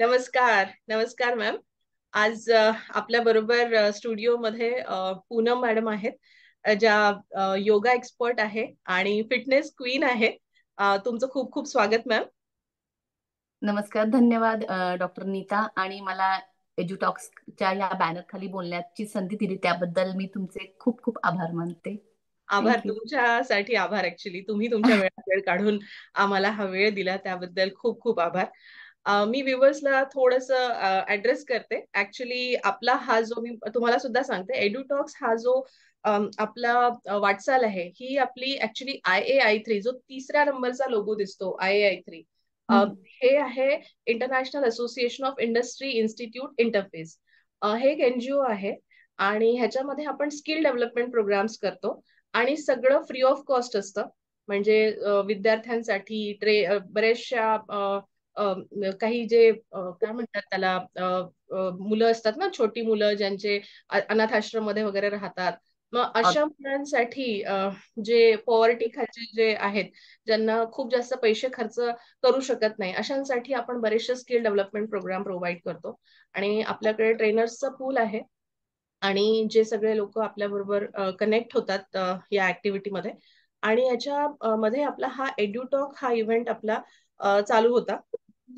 नमस्कार, नमस्कार मॅम. आज आपल्या बरोबर स्टुडिओमध्ये पूनम मॅडम आहेत, ज्या योगा एक्सपर्ट आहे आणि फिटनेस क्वीन आहे. तुमचं खूप खूप स्वागत मॅम. नमस्कार, धन्यवाद डॉक्टर नीता. आणि मला एज्युटॉक्सच्या या बॅनर खाली बोलण्याची संधी दिली त्याबद्दल मी तुमचे खूप खूप आभार मानते. आभार थँक्यू. तुमच्यासाठी. आभार ऍक्च्युली तुम्ही तुमच्या वेळात वेळ काढून आम्हाला हा वेळ दिला त्याबद्दल खूप खूप आभार. मी व्ह्युअर्सला थोडंसं ऍड्रेस करते. ऍक्च्युली आपला हा जो मी तुम्हाला सुद्धा सांगते, एड्युटॉक्स हा जो आपला वाटचाल आहे, ही आपली ऍक्च्युली IA-I3 जो तिसऱ्या नंबरचा लोगो दिसतो, IA-I3 हे आहे international association of industry institute interface. हे एक NGO आहे आणि ह्याच्यामध्ये आपण स्किल डेव्हलपमेंट प्रोग्राम्स करतो आणि सगळं फ्री ऑफ कॉस्ट असतं. म्हणजे विद्यार्थ्यांसाठी बऱ्याचशा काही जे काय म्हणतात त्याला मुलं असतात ना, छोटी मुलं ज्यांचे अनाथ आश्रम मध्ये वगैरे राहतात. मग अशा मुलांसाठी जे पॉवर्टी खालचे जे आहेत, ज्यांना खूप जास्त पैसे खर्च करू शकत नाही, अशांसाठी आपण बरेचसे स्किल डेव्हलपमेंट प्रोग्राम प्रोव्हाइड करतो. आणि आपल्याकडे ट्रेनर्सचा पूल आहे आणि जे सगळे लोक आपल्या बरोबर कनेक्ट होतात या ऍक्टिव्हिटीमध्ये. आणि याच्या मध्ये आपला हा एड्युटॉक हा इव्हेंट आपला चालू होता.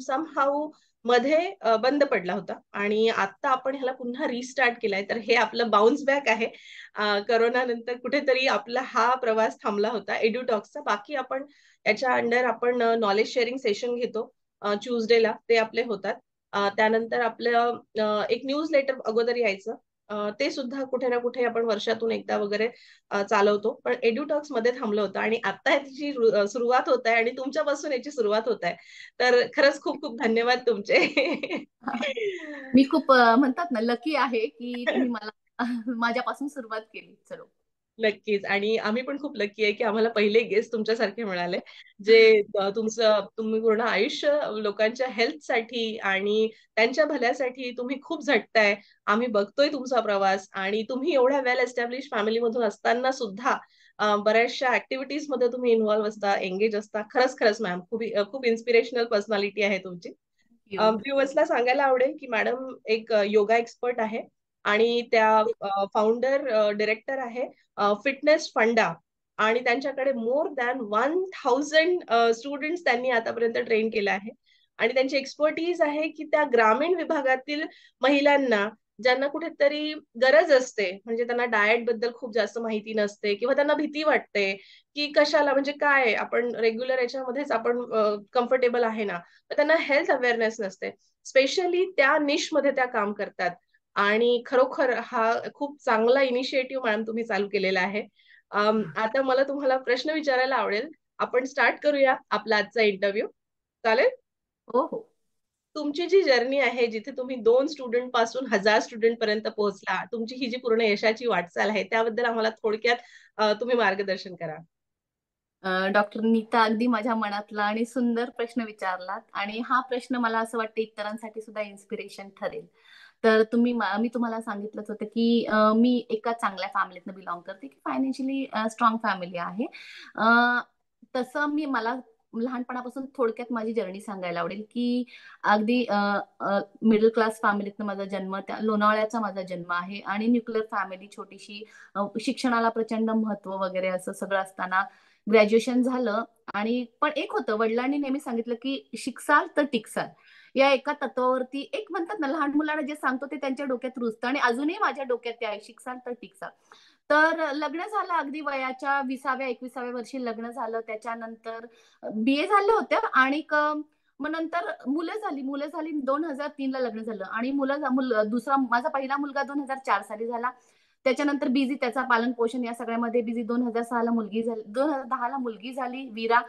समहाऊ मध्ये बंद पडला होता आणि आता आपण ह्याला पुन्हा रिस्टार्ट केलाय. तर हे आपलं बाउन्स बॅक आहे. करोना नंतर कुठेतरी आपला हा प्रवास थांबला होता एड्युटॉक्सचा. बाकी आपण याच्या अंडर आपण नॉलेज शेअरिंग सेशन घेतो ट्यूजडेला, ते आपले होतात. त्यानंतर आपलं एक न्यूज लेटर अगोदर यायचं, ते सुद्धा कुठे ना कुठे आपण वर्षातून एकदा वगैरे चालवतो. पण एड्युटॉक्स मध्ये थांबलं होतं आणि आता याची सुरुवात होत आहे आणि तुमच्यापासून याची सुरुवात होत आहे. तर खरंच खूप खूप धन्यवाद तुमचे. मी खूप म्हणतात ना लकी आहे की तुम्ही मला माझ्यापासून सुरुवात केली. चलो. नक्कीच. आणि आम्ही पण खूप लकी आहे की आम्हाला पहिले गेस्ट तुमच्यासारखे मिळाले, जे तुम्ही पूर्ण आयुष्य लोकांच्या हेल्थसाठी आणि त्यांच्या भल्यासाठी तुम्ही खूप झटताय. आम्ही बघतोय तुमचा प्रवास आणि तुम्ही एवढ्या वेल एस्टॅब्लिश फॅमिलीमधून असताना सुद्धा बऱ्याचशा ऍक्टिव्हिटीज मध्ये तुम्ही इन्व्हॉल्व्ह असता, एंगेज असता. खरंच खरंच मॅम, खूप खूप इन्स्पिरेशनल पर्सनॅलिटी आहे तुमची. थँक्यू. व्ह्युअर्सला सांगायला आवडेल की मॅडम एक योगा एक्सपर्ट आहे आणि त्या फाउंडर डिरेक्टर आहे फिटनेस फंडा. आणि त्यांच्याकडे मोर दॅन 1000 स्टुडंट्स त्यांनी आतापर्यंत ट्रेन केलं आहे. आणि त्यांची एक्सपर्टीज आहे की त्या ग्रामीण विभागातील महिलांना, ज्यांना कुठेतरी गरज असते, म्हणजे त्यांना डाएट बद्दल खूप जास्त माहिती नसते किंवा त्यांना भीती वाटते की कशाला, म्हणजे काय आपण रेग्युलर याच्यामध्येच आपण कम्फर्टेबल आहे ना, तर त्यांना हेल्थ अवेअरनेस नसते. स्पेशली त्या निश मध्ये त्या काम करतात. आणि खरोखर हा खूप चांगला इनिशिएटिव्ह मॅडम तुम्ही चालू केलेला आहे. आता मला तुम्हाला प्रश्न विचारायला आवडेल. आपण स्टार्ट करूया आपला आजचा इंटरव्ह्यू. चालेल? हो हो. तुमची जी जर्नी आहे, जिथे तुम्ही 2 स्टुडंट पासून 1000 स्टुडंट पर्यंत पोहोचला, तुमची ही जी पूर्ण यशाची वाटचाल आहे, त्याबद्दल आम्हाला थोडक्यात तुम्ही मार्गदर्शन करा. डॉक्टर नीता, अगदी माझ्या मनातला आणि सुंदर प्रश्न विचारलात. आणि हा प्रश्न मला असं वाटतं इतरांसाठी सुद्धा इन्स्पिरेशन ठरेल. तर मी तुम्हाला सांगितलंच होतं की मी एका चांगल्या फॅमिलीतनं बिलॉंग करते की फायनान्शियली स्ट्रॉंग फॅमिली आहे. अ, तसं मला लहानपणापासून थोडक्यात माझी जर्नी सांगायला आवडेल की अगदी मिडल क्लास फॅमिलीतनं माझा जन्म, त्या लोणावळ्याचा माझा जन्म आहे आणि न्यूक्लिअर फॅमिली छोटीशी. शिक्षणाला प्रचंड महत्व वगैरे असं सगळं असताना ग्रॅज्युएशन झालं. आणि पण एक होतं, वडिलांनी नेहमी सांगितलं की शिकसाल तर टिकसाल. या एका तत्वावरती एक म्हणतात ना, लहान मुलांना जे सांगतो ते त्यांच्या डोक्यात रुजतं आणि अजूनही माझ्या डोक्यात ते आहे, शिकसाल तर टिकसाल. तर लग्न झालं अगदी वयाच्या 20व्या-21व्या वर्षी लग्न झालं. त्याच्यानंतर BA झालं होतं आणि मग नंतर मुलं झाली 2003 ला लग्न झालं आणि दुसरा माझा पहिला मुलगा 2004 साली झाला. त्याच्यानंतर बिझी त्याचा पालन पोषण या सगळ्यामध्ये बिझी. 2006 ला मुलगी झाली, 2010 ला मुलगी झाली वीरा,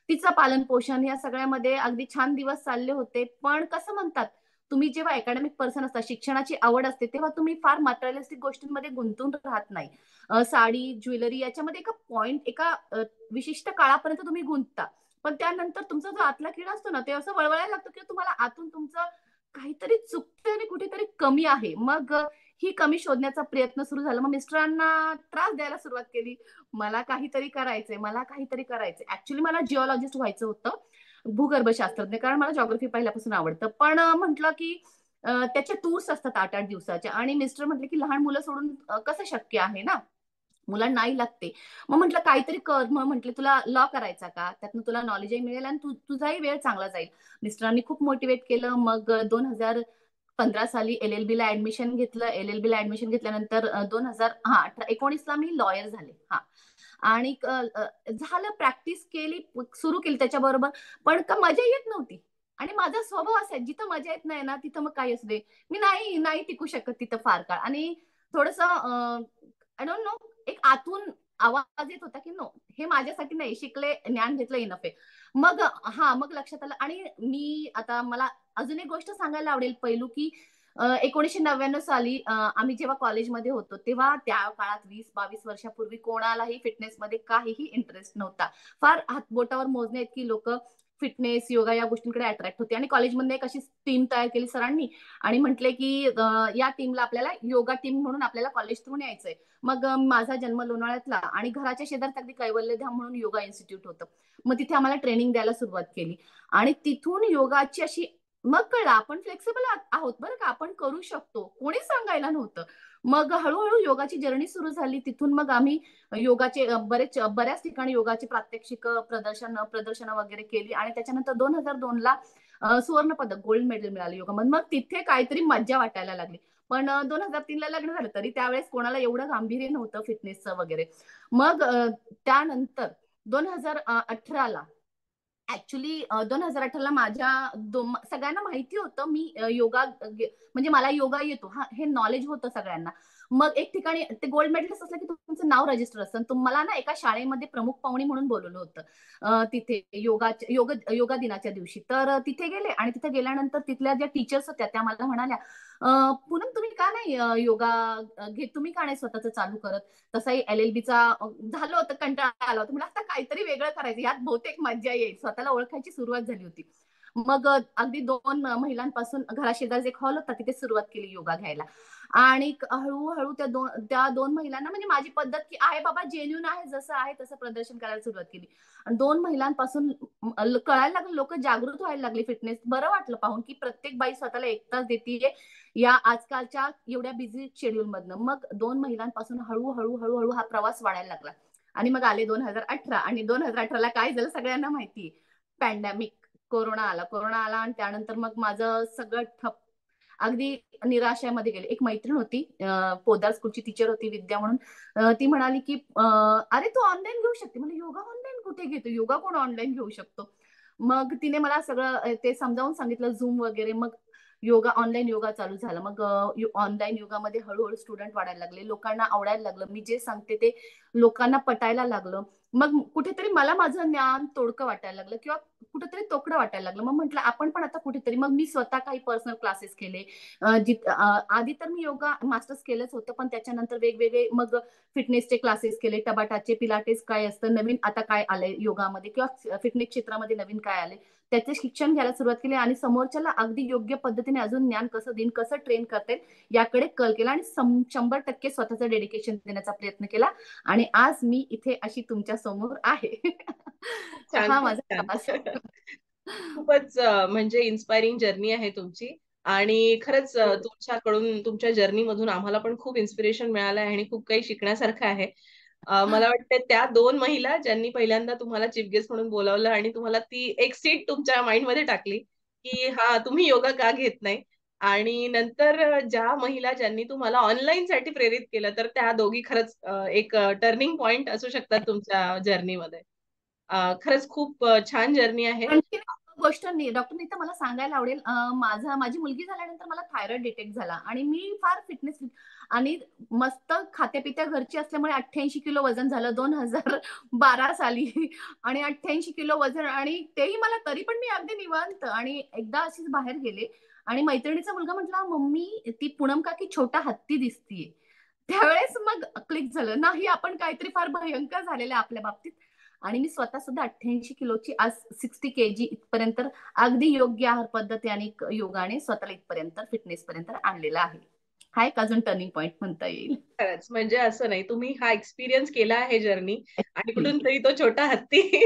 तिचं पालन पोषण या सगळ्यामध्ये अगदी छान दिवस चालले होते. पण कसं म्हणतात, तुम्ही जेव्हा अकॅडमिक पर्सन असता, शिक्षणाची आवड असते, तेव्हा तुम्ही फार मटेरियलिस्टिक गोष्टींमध्ये गुंतून राहत नाही. साडी, ज्वेलरी याच्यामध्ये एका विशिष्ट काळापर्यंत तुम्ही गुंतता. पण त्यानंतर तुमचा जो आतला किडा असतो ना, ते असं वळवळायला लागतो की तुम्हाला आतून तुमचं काहीतरी चुकतंय आणि कुठेतरी कमी आहे. मग ही कमी शोधण्याचा प्रयत्न सुरू झाला. मग मिस्टरांना त्रास द्यायला सुरुवात केली. मला काहीतरी करायचंय, मला काहीतरी करायचंय. ऍक्च्युली मला जिओलॉजिस्ट व्हायचं होतं. भूगर्भशास्त्रज्ञ, कारण मला जॉग्रफी पहिल्यापासून आवडतं. पण म्हटलं की त्याच्या टूर्स असतात 8-8 दिवसाच्या, आणि मिस्टर म्हटले की लहान मुलं सोडून कसं शक्य आहे ना, मुलांना नाही लागते. मग म्हटलं काहीतरी कर. मग म्हटले तुला लॉ करायचा का? त्यातनं तुला नॉलेजही मिळेल आणि तुझाही वेळ चांगला जाईल. मिस्टरांनी खूप मोटिवेट केलं. मग 2015 साली LLB ला ऍडमिशन घेतलं. LLB ला ऍडमिशन घेतल्यानंतर 19 ला मी लॉयर झाले. आणि झालं, प्रॅक्टिस केली, सुरू केली त्याच्याबरोबर. पण का मजा येत नव्हती. आणि माझा स्वभाव असा आहे, जिथं मजा येत नाही ना तिथं मग काही असू दे, मी नाही नाही टिकू शकत तिथं फार काळ. आणि थोडस आय डोंट नो, एक आतून आवाज येत होता की नो, हे माझ्यासाठी नाही, शिकले, ज्ञान घेतलं, इनफ आहे. मग लक्षात आलं. आणि मी आता मला अजून एक गोष्ट सांगायला आवडेल पैलू, की 1999 साली आम्ही जेव्हा कॉलेजमध्ये होतो, तेव्हा त्या काळात 20-22 वर्षापूर्वी कोणालाही फिटनेसमध्ये काहीही इंटरेस्ट नव्हता. फार हातबोटावर मोजणे इतकी लोक फिटनेस, योगा या गोष्टींकडे अट्रॅक्ट होते. आणि कॉलेजमध्ये एक अशी टीम तयार केली सरांनी, आणि म्हटले की या टीमला आपल्याला योगा टीम म्हणून आपल्याला कॉलेज थ्रू यायचंय. मग माझा जन्म लोणावळ्यातला, आणि घराच्या शेजारच अगदी कैवल्यधाम म्हणून योगा इन्स्टिट्यूट होतं. मग तिथे आम्हाला ट्रेनिंग द्यायला सुरुवात केली. आणि तिथून योगाची अशी, मग कळलं आपण फ्लेक्सिबल आहोत बरं का, आपण करू शकतो, कोणी सांगायला नव्हतं. मग हळूहळू योगाची जर्नी सुरू झाली. तिथून मग आम्ही योगाचे बऱ्याच ठिकाणी योगाचे प्रात्यक्षिक प्रदर्शन वगैरे केली. आणि त्याच्यानंतर 2002 ला सुवर्ण पदक, गोल्ड मेडल मिळालं योगामध्ये. मग तिथे काहीतरी मज्जा वाटायला लागली. पण 2003 ला लग्न झालं, तरी त्यावेळेस कोणाला एवढं गांभीर्य नव्हतं फिटनेसचं वगैरे. मग त्यानंतर 2018 ला, ऍक्च्युली 2018 ला माझ्या सगळ्यांना माहिती होतं मी योगा म्हणजे मला योगा येतो, हे नॉलेज होतं सगळ्यांना. मग एक ठिकाणी ते गोल्ड मेडलिस्ट असलं की तुमचं नाव रजिस्टर असतं. तुम्हाला ना एका शाळेमध्ये प्रमुख पाहुणी म्हणून बोलवलं होतं तिथे योगा दिनाच्या दिवशी. तर तिथे गेले, आणि तिथे गेल्यानंतर तिथल्या ज्या टीचर्स होत्या त्या मला म्हणाल्या, पूनम तुम्ही का नाही योगा घेत, तुम्ही का नाही स्वतःच चालू करत? तसाही LLB चा झालं होतं, कंटाळा आला होता. मला आता काहीतरी वेगळं करायचं, यात बहुतेक मज्जा येईल, स्वतःला ओळखायची सुरुवात झाली होती. मग अगदी 2 महिलांपासून घराशेजारी एक हॉल होता, तिथे सुरुवात केली योगा घ्यायला. आणि हळूहळू त्या दोन महिलांना, म्हणजे माझी पद्धत की आहे बाबा, जेन्युन आहे, जसं आहे तसं प्रदर्शन करायला सुरुवात केली. आणि 2 महिलांपासून कळायला लागलं, लोक जागृत व्हायला लागली. फिटनेस बरं वाटलं पाहून, की प्रत्येक बाई स्वतःला 1 तास देतीये या आजकालच्या एवढ्या बिझी शेड्यूल मधनं. मग 2 महिलांपासून हळूहळू हा प्रवास वाढायला लागला. आणि मग आले 2018. आणि 2018 ला काय झालं सगळ्यांना माहिती, पॅन्डेमिक, कोरोना आला. आणि त्यानंतर मग माझं सगळं ठप्प, अगदी निराशयामध्ये गेले. एक मैत्रीण होती, पोदार स्कूलची टीचर होती, विद्या म्हणून. ती म्हणाली की अरे तू ऑनलाईन घेऊ शकते. म्हणजे योगा ऑनलाईन कुठे घेतो, योगा कोण ऑनलाईन घेऊ शकतो? मग तिने मला सगळं ते समजावून सांगितलं, झूम वगैरे. मग ऑनलाईन योगा चालू झाला. मग ऑनलाईन योगामध्ये हळूहळू स्टुडंट वाढायला लागले, लोकांना आवडायला लागलं, मी जे सांगते ते लोकांना पटायला लागलं. मग कुठेतरी मला माझं ज्ञान तोडकं वाटायला लागलं, किंवा कुठेतरी तोकडं वाटायला लागलं. मग म्हटलं आपण पण आता कुठेतरी, मग मी स्वतः काही पर्सनल क्लासेस केले. आधी तर मी योगा मास्टर्स केलंच होतं, पण त्याच्यानंतर वेगवेगळे मग फिटनेसचे क्लासेस केले, टबाटाचे, पिलाटेस काय असतं, नवीन आता काय आलंय योगामध्ये, किंवा फिटनेस क्षेत्रामध्ये नवीन काय आलंय, त्याचे शिक्षण घ्यायला सुरुवात केली. आणि समोरच्याला अगदी योग्य पद्धतीने अजून ज्ञान कसं देईन, कसं ट्रेन करते, याकडे कल केला. आणि 100% स्वतःचं डेडिकेशन देण्याचा प्रयत्न केला. आणि आज मी इथे अशी तुमच्या समोर आहे. खूप तर छान, हा खूप माझा छान. प्रवास. खूपच म्हणजे इन्स्पायरिंग जर्नी आहे तुमची. आणि खरंच तुमच्याकडून, तुमच्या जर्नीमधून आम्हाला पण खूप इन्स्पिरेशन मिळालं आहे आणि खूप काही शिकण्यासारखं आहे. मला वाटतं त्या 2 महिला ज्यांनी पहिल्यांदा तुम्हाला चीफ गेस्ट म्हणून बोलावलं आणि तुम्हाला ती एक सीट तुमच्या माइंडमध्ये टाकली, की हां, तुम्ही योगा का घेत नाही? आणि नंतर ज्या महिला ज्यांनी तुम्हाला ऑनलाईनसाठी प्रेरित केलं, तर त्या दोघी खरंच एक टर्निंग पॉइंट असू शकतात तुमच्या जर्नीमध्ये. खरंच खूप छान जर्नी आहे. आणखी एक गोष्ट डॉक्टर नीता मला सांगायला आवडेल, माझी मुलगी झाल्यानंतर मला थायरॉइड डिटेक्ट झाला. आणि मी फार फिटनेस, आणि मस्त खात्यापित्या घरची असल्यामुळे 88 किलो वजन झालं 2012 साली. आणि 88 किलो वजन, आणि तेही मला, तरी पण मी अगदी निवांत. आणि एकदा अशीच बाहेर गेले, आणि मैत्रिणीचा मुलगा म्हटला, मम्मी ती पूनम काकी छोटा हत्ती दिसतीये. त्यावेळेस मग क्लिक झालं, नाही आपण काहीतरी फार भयंकर झालेलं आहे आपल्या बाबतीत. आणि मी स्वतः सुद्धा 88 किलोची, आज 60 kg इथपर्यंत, अगदी योग्य आहार पद्धती आणि योगाने स्वतःला इथपर्यंत, फिटनेस पर्यंत आणलेलं आहे. हा एक अजून टर्निंग पॉईंट म्हणता येईल. खरंच म्हणजे असं नाही, तुम्ही हा एक्सपिरियन्स केला आहे जर्नी आणि कुठून Exactly. तरी तो छोटा हत्ती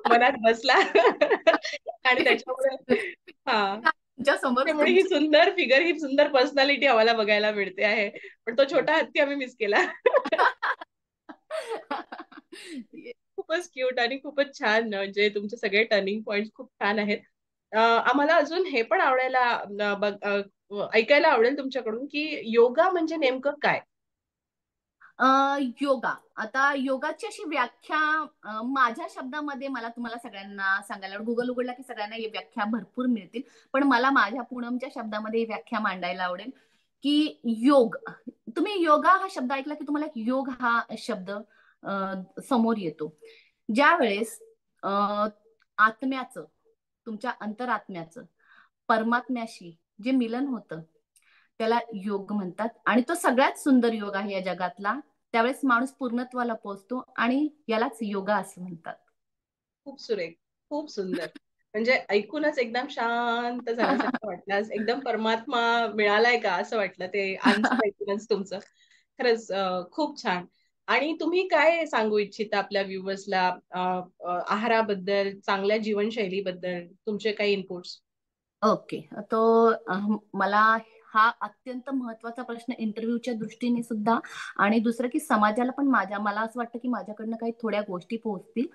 मनात बसला आणि त्याच्यामुळे हा तुमच्या समोर त्यामुळे ही तुमच्या सुंदर फिगर, ही सुंदर पर्सनॅलिटी आम्हाला बघायला मिळते आहे. पण तो छोटा हत्ती आम्ही मिस केला. खूपच क्यूट आणि खूपच छान, म्हणजे तुमचे सगळे टर्निंग पॉइंट खूप छान आहेत. आम्हाला अजून हे पण आवडायला ऐकायला आवडेल तुमच्याकडून की योगा म्हणजे नेमकं काय? योगा. आता योगाची अशी व्याख्या माझ्या शब्दामध्ये मला तुम्हाला सगळ्यांना सांगायला गुगल उघडला की सगळ्यांना ही व्याख्या भरपूर मिळतील. पण मला माझ्या पूनमच्या शब्दामध्ये ही व्याख्या मांडायला आवडेल, की योग. तुम्ही योगा हा शब्द ऐकला की तुम्हाला एक योग हा शब्द समोर येतो. ज्यावेळेस अ, आत्म्याचं, तुमच्या अंतरात्म्याचं परमात्म्याशी जे मिलन होतं, त्याला योग म्हणतात आणि तो सगळ्यात सुंदर योग आहे या जगातला. त्यावेळेस माणूस पूर्णत्वाला पोहोचतो आणि यालाच योगा असं म्हणतात. खूप सुरेख, खूप सुंदर. म्हणजे ऐकूनच एकदम शांत झाल्यासारखं वाटलं. आज एकदम परमात्मा मिळालाय का असं वाटलं ते आन्सर ऐकूनच तुमचं. खरंच खूप छान. आणि तुम्ही काय सांगू इच्छिता आपल्या व्ह्युअर्सला आहाराबद्दल, चांगल्या जीवनशैलीबद्दल तुमचे काही इनपुट्स? ओके. तो मला हा अत्यंत महत्वाचा प्रश्न इंटरव्ह्यूच्या दृष्टीने सुद्धा आणि दुसरं की समाजाला पण मला असं वाटतं की माझ्याकडनं काही थोड्या गोष्टी पोहोचतील.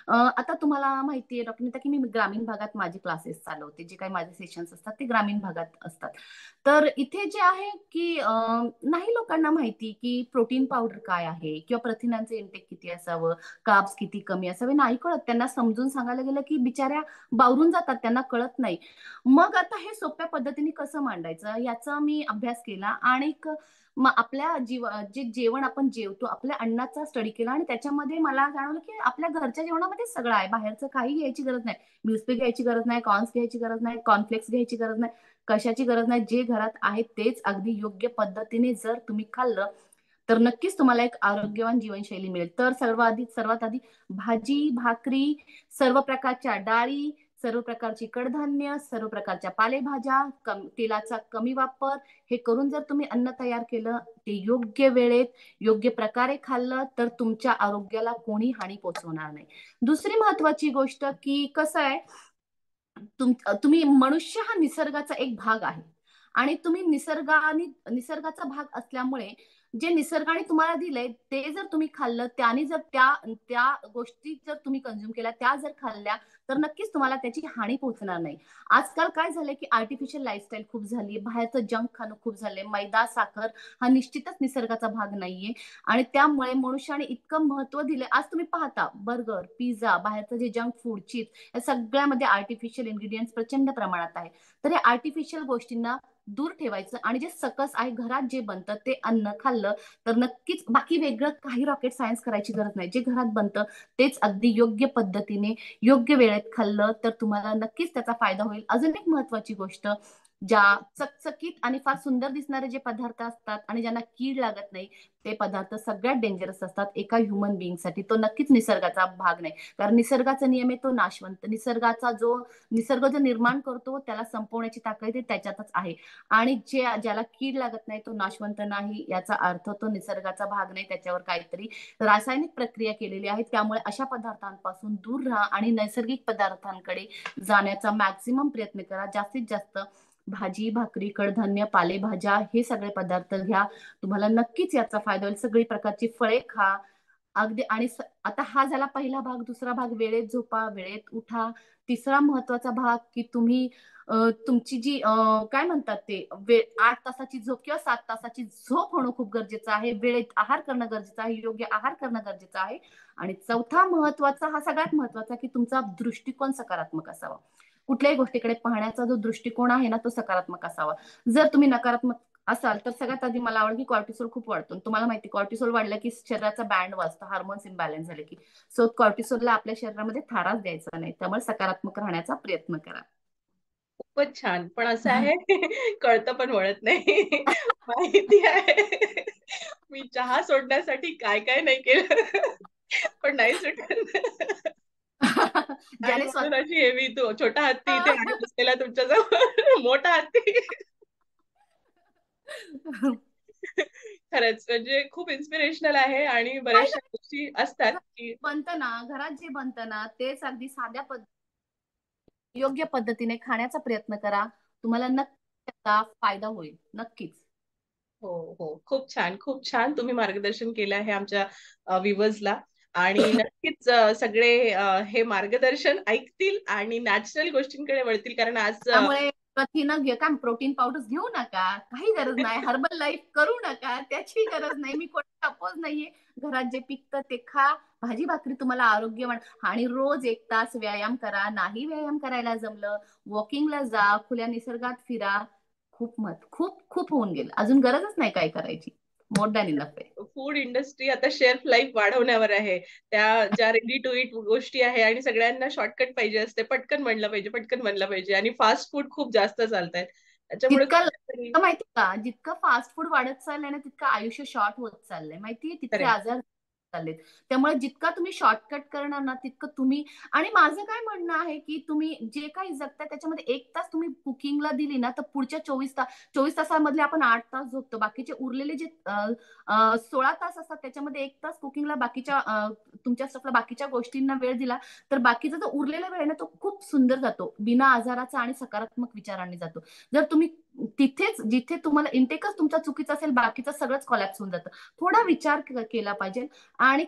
आता तुम्हाला माहिती आहे डॉक्टर नीता की मी ग्रामीण भागात माझे क्लासेस चालवते. जे काही माझे सेशन्स असतात ते ग्रामीण भागात असतात. तर इथे जे आहे की नाही लोकांना माहिती की प्रोटीन पावडर काय आहे किंवा प्रथिनांचे इंटेक किती असावं, कार्ब्स किती कमी असावे, नाही कळत. त्यांना समजून सांगायला गेलं की बिचाऱ्या बावरून जातात, त्यांना कळत नाही. मग आता हे सोप्या पद्धतीने कसं मांडायचं याचा मी अभ्यास केला आणि मग आपल्या जे जेवण आपण जेवतो आपल्या अन्नाचा स्टडी केला आणि त्याच्यामध्ये मला जाणवलं की आपल्या घरच्या जेवणामध्ये सगळं आहे. बाहेरचं काही घ्यायची गरज नाही. मिल्क घ्यायची गरज नाही, कॉर्न्स घ्यायची गरज नाही, कॉर्नफ्लेक्स घ्यायची गरज नाही, कशाची गरज नाही. जे घरात आहे तेच अगदी योग्य पद्धतीने जर तुम्ही खाल्लं तर नक्कीच तुम्हाला एक आरोग्यवान जीवनशैली मिळेल. तर सर्वात आधी भाजी, भाकरी, सर्व प्रकारच्या डाळी, सर्व प्रकारची कडधान्य, सर्व प्रकारच्या पालेभाज्या, तेलाचा कमी वापर, हे करून जर तुम्ही अन्न तयार केलं, ते योग्य वेळेत, योग्य प्रकारे खाल्लं, तर तुमच्या आरोग्याला कोणी हानी पोहोचवणार नाही. दुसरी महत्वाची गोष्ट की कसं आहे, तुम्ही मनुष्य हा निसर्गाचा एक भाग आहे आणि तुम्ही निसर्गाचा भाग असल्यामुळे जे निसर्गाने तुम्हाला दिलंय ते जर तुम्ही खाल्लं, त्याने जर त्या त्या गोष्टी जर तुम्ही कंझ्युम केल्या, त्या जर खाल्ल्या, तर नक्कीच तुम्हाला त्याची हानी पोहोचणार नाही. आजकाल काय झालंय की आर्टिफिशियल लाईफस्टाईल खूप झाली, बाहेरचं जंक खाणं खूप झालंय, मैदा, साखर हा निश्चितच निसर्गाचा भाग नाहीये आणि त्यामुळे मनुष्याने इतकं महत्व दिलंय. आज तुम्ही पाहता बर्गर, पिझ्झा, बाहेरचं जे जंक फूड, चिप्स, या सगळ्यामध्ये आर्टिफिशियल इन्ग्रेडियंट्स प्रचंड प्रमाणात आहे. तर या आर्टिफिशियल गोष्टींना दूर ठेवायचं आणि जे सकस आहे घरात जे बनतं ते अन्न खाल्लं तर नक्कीच बाकी वेगळं काही रॉकेट सायन्स करायची गरज नाही. जे घरात बनतं तेच अगदी योग्य पद्धतीने योग्य वेळेत खाल्लं तर तुम्हाला नक्कीच त्याचा फायदा होईल. अजून एक महत्वाची गोष्ट, ज्या चकचकीत आणि फार सुंदर दिसणारे जे पदार्थ असतात आणि ज्यांना कीड लागत नाही ते पदार्थ सगळ्यात डेंजरस असतात एका ह्युमन बिईंगसाठी. तो नक्कीच निसर्गाचा भाग नाही. कारण निसर्गाचा नियम आहे तो नाशवंत. निसर्ग जो निर्माण करतो त्याला संपवण्याची ताकद त्याच्यातच आहे आणि ज्याला कीड लागत नाही तो नाशवंत नाही. याचा अर्थ तो निसर्गाचा भाग नाही, त्याच्यावर काहीतरी रासायनिक प्रक्रिया केलेली आहे. त्यामुळे अशा पदार्थांपासून दूर राहा आणि नैसर्गिक पदार्थांकडे जाण्याचा मॅक्झिमम प्रयत्न करा. जास्तीत जास्त भाजी, भाकरी, कडधान्य, पालेभाज्या हे सगळे पदार्थ घ्या. तुम्हाला नक्कीच याचा फायदा होईल. सगळी प्रकारची फळे खा अगदी. आणि आता हा झाला पहिला भाग. दुसरा भाग वेळेत झोपा, वेळेत उठा. तिसरा महत्वाचा भाग की तुम्ही तुमची जी काय म्हणतात ते 8 तासाची झोप किंवा 7 तासाची झोप होणं खूप गरजेचं आहे. वेळेत आहार करणं गरजेचं आहे, योग्य आहार करणं गरजेचं आहे. आणि चौथा महत्वाचा, हा सगळ्यात महत्वाचा, की तुमचा दृष्टिकोन सकारात्मक असावा. कुठल्याही गोष्टीकडे पाहण्याचा जो दृष्टिकोन आहे ना तो सकारात्मक असावा. जर तुम्ही नकारात्मक असाल तर सगळ्यात आधी मला आवडेल की कॉर्टिसोल खूप वाढतो. तुम्हाला माहिती कॉर्टिसोल वाढलं की शरीराचा बँड वाजतो, हार्मोन्स इम्बॅलन्स झाले की. सो कॉर्टिसोलला आपल्या शरीरामध्ये थाराच द्यायचा नाही. त्यामुळे सकारात्मक राहण्याचा प्रयत्न करा. खूपच छान. पण असं आहे कळतं पण वळत नाही. माहिती आहे. मी चहा सोडण्यासाठी काय काय नाही केलं. पण नाही सुटत. आणि ज्याने म्हणून अशी हेवी तो छोटा हत्ती इथे आहे बसलेला तुमच्याजवळ. मोठा हत्ती. खरंच म्हणजे खूप इन्स्पिरेशनल आहे आणि काही बऱ्याचशा गोष्टी असतात घरात की बनतं ना, घरात जे बनतं ना तेच अगदी योग्य पद्धतीने खाण्याचा प्रयत्न करा. तुम्हाला नक्की त्याचा फायदा होईल. नक्कीच. हो, हो. खूप छान, खूप छान तुम्ही मार्गदर्शन केलं आहे आमच्या व्ह्यूअर्सला आणि नक्कीच सगळे हे मार्गदर्शन ऐकतील आणि नॅचरल गोष्टींकडे वळतील कारण आज त्यामुळे प्रथिनं घे काय प्रोटीन पावडर्स घेऊ नका. काही गरज नाही. हर्बल लाईफ करू नका. त्याची गरज नाही. मी कोणी अपोज नाहीये. घरात जे पिकतं ते खा. भाजी भाकरी तुम्हाला आरोग्यवान आणि रोज 1 तास व्यायाम करा. नाही व्यायाम करायला जमलं, वॉकिंगला जा, खुल्या निसर्गात फिरा. खूप खूप होऊन गेलं. अजून गरजच नाही काय करायची. मोर दॅन इनफ आहे. फूड इंडस्ट्री आता शेल्फ लाईफ वाढवण्यावर आहे. त्या ज्या रेडी टू इट गोष्टी आहे आणि सगळ्यांना शॉर्टकट पाहिजे असते. पटकन बनलं पाहिजे आणि फास्ट फूड खूप जास्त चालतायत. त्याच्यामुळे जितकं कुठेतरी जितकं माहिती का, जितकं फास्ट फूड वाढत चाललंय ना, तितकं आयुष्य शॉर्ट होत चाललंय. माहितीये तितके खरंय. आजार चाललेत. त्यामुळे जितका तुम्ही शॉर्टकट करणार ना, तितकं तुम्ही आणि माझं काय म्हणणं आहे, की तुम्ही जे काही जगताय त्याच्यामध्ये 1 तास तुम्ही कुकिंगला दिली ना, तर पुढच्या 24 तासामधले आपण 8 तास झोपतो. बाकीचे उरलेले जे 16 तास असतात त्याच्यामध्ये 1 तास कुकिंगला बाकीच्या तुमच्या स्टफला बाकीच्या गोष्टींना वेळ दिला, तर बाकीचा जो उरलेला वेळ आहे ना, तो खूप सुंदर जातो. बिना आजाराचा आणि सकारात्मक विचारांनी जातो. जर तुम्ही तिथेच जिथे तुम्हाला इंटेकच तुमचा चुकीचा असेल बाकीचं सगळंच कोलॅप्स होऊन जातं. थोडा विचार केला पाहिजे आणि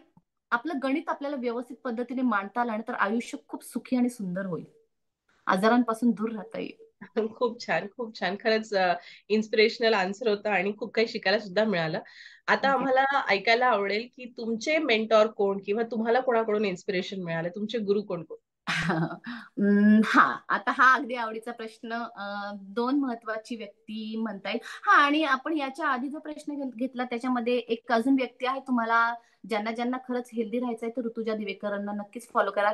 आपलं गणित आपल्याला व्यवस्थित पद्धतीने मांडता आलं ना, तर आयुष्य खूप सुखी आणि सुंदर होईल. आजारांपासून दूर राहता येईल. खूप छान, खूप छान. खरंच इन्स्पिरेशनल आन्सर होता आणि खूप काही शिकायला सुद्धा मिळालं. आता थँक्यू. आम्हाला ऐकायला आवडेल, की तुमचे मेंटॉर कोण किंवा तुम्हाला कोणाकडून इन्स्पिरेशन मिळालं? तुमचे गुरु कोण-कोण? हां, आता हा अगदी आवडीचा प्रश्न 2 महत्त्वाची व्यक्ती म्हणता येईल. हां आणि आपण याच्या आधी जो प्रश्न घेतला त्याच्यामध्ये एक अजून व्यक्ती आहे तुम्हाला ज्यांना खरंच हेल्दी राहायचंय तर ऋतुजा दिवेकरांना नक्कीच फॉलो करा.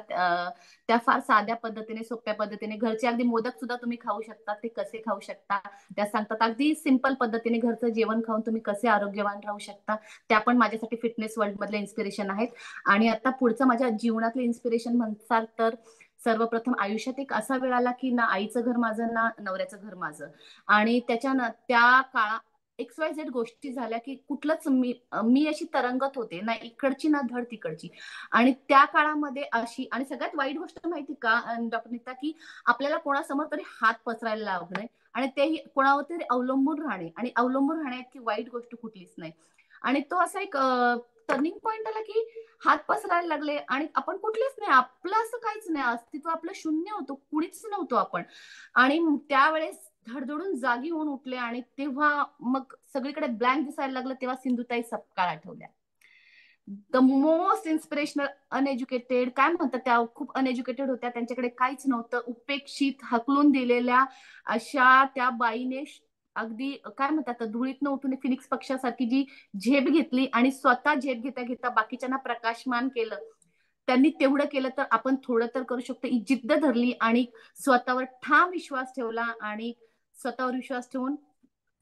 त्या फार साध्या पद्धतीने, सोप्या पद्धतीने घरचे अगदी मोदक सुद्धा तुम्ही खाऊ शकता. ते कसे खाऊ शकता? त्या सांगतात अगदी सिंपल पद्धतीने घरचं जेवण खाऊन तुम्ही कसे आरोग्यवान राहू शकता. त्या पण माझ्यासाठी फिटनेस वर्ल्डमधल्या इन्स्पिरेशन आहेत. आणि आता पुढचं माझ्या जीवनातलं इन्स्पिरेशन म्हणसाल तर सर्वप्रथम आयुष्यात एक असा वेळ आला की ना आईचं घर माझं ना नवऱ्याचं घर माझं आणि त्या काळा XYZ गोष्टी झाल्या की कुठलंच मी अशी तरंगत होते ना इकडची ना धड तिकडची आणि त्या काळामध्ये अशी आणि सगळ्यात वाईट गोष्ट माहिती का डॉक्टर नीता की आपल्याला कोणासमोर तरी हात पसरायला लागणे आणि तेही कोणावर तरी अवलंबून राहणे आणि अवलंबून राहण्याची वाईट गोष्ट कुठलीच नाही आणि तो असा एक टर्निंग पॉइंट आला की हात पसरायला लागले आणि आपण कुठलेच नाही आपलं असं काहीच नाही अस्तित्व आपलं शून्य होतं कुणीच नव्हतो आपण आणि त्यावेळेस धडधडून जागी होऊन उठले आणि तेव्हा मग सगळीकडे ब्लँक दिसायला लागलं तेव्हा सिंधुताई सपकाळ आठवल्या द मोस्ट इन्स्पिरेशनल अनएज्युकेटेड काय म्हणतात त्या खूप अनएज्युकेटेड होत्या त्यांच्याकडे काहीच नव्हतं उपेक्षित हकलून दिलेल्या अशा त्या बाईने अगदी काय म्हणतात धुळीतनं उठून फिनिक्स पक्षासारखी जी झेप घेतली आणि स्वतः झेप घेता घेता बाकीच्यांना प्रकाशमान केलं त्यांनी तेवढं केलं तर आपण थोडं तर करू शकतो ही जिद्द धरली आणि स्वतःवर ठाम विश्वास ठेवला आणि स्वतःवर विश्वास ठेवून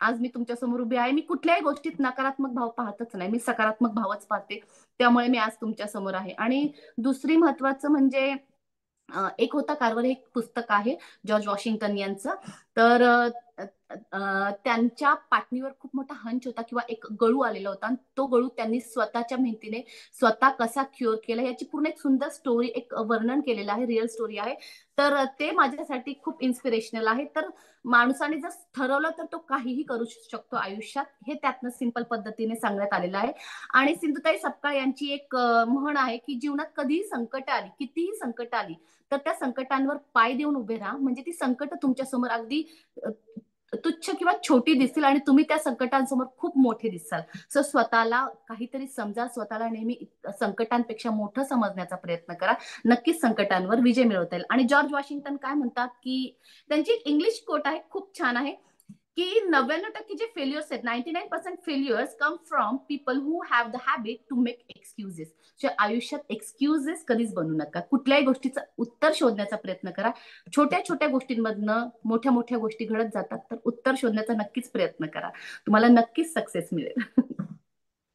आज मी तुमच्या समोर उभी आहे मी कुठल्याही गोष्टीत नकारात्मक भाव पाहतच नाही मी सकारात्मक भावच पाहते त्यामुळे मी आज तुमच्या समोर आहे आणि दुसरी महत्वाचं म्हणजे एक होता कारवर एक पुस्तक आहे जॉर्ज वॉशिंग्टन यांचं तर त्यांच्या पाटणीवर खूप मोठा हंच होता किंवा एक गळू आलेला होता आणि तो गळू त्यांनी स्वतःच्या मेहनतीने स्वतः कसा क्युअर केला याची पूर्ण एक सुंदर स्टोरी एक वर्णन केलेलं आहे रिअल स्टोरी आहे तर ते माझ्यासाठी खूप इन्स्पिरेशनल आहे तर माणसाने जर ठरवलं तर तो काहीही करू शकतो आयुष्यात हे त्यातनं सिंपल पद्धतीने सांगण्यात आलेलं आहे आणि सिंधुताई सपकाळ यांची एक म्हण आहे की जीवनात कधीही संकट आली कितीही संकट आली तर त्या संकटांवर पाय देऊन उभे राहा म्हणजे ती संकट तुमच्या समोर अगदी तुच्छ किंवा छोटी दिसतील आणि तुम्ही त्या संकटांसमोर खूप मोठे दिसाल सो स्वतःला काहीतरी समजा स्वतःला नेहमी संकटांपेक्षा मोठं समजण्याचा प्रयत्न करा नक्कीच संकटांवर विजय मिळवता येईल आणि जॉर्ज वॉशिंग्टन काय म्हणतात की त्यांची एक इंग्लिश कोट आहे खूप छान आहे की 99% जे फेल्युअर्स आहेत 99% failures come from people who have the habit to make excuses आयुष्यात एक्सक्युजेस कधीच बनू नका कुठल्याही गोष्टीचं उत्तर शोधण्याचा प्रयत्न करा छोट्या छोट्या गोष्टींमधनं मोठ्या मोठ्या गोष्टी घडत जातात तर उत्तर शोधण्याचा नक्कीच प्रयत्न करा तुम्हाला नक्कीच सक्सेस मिळेल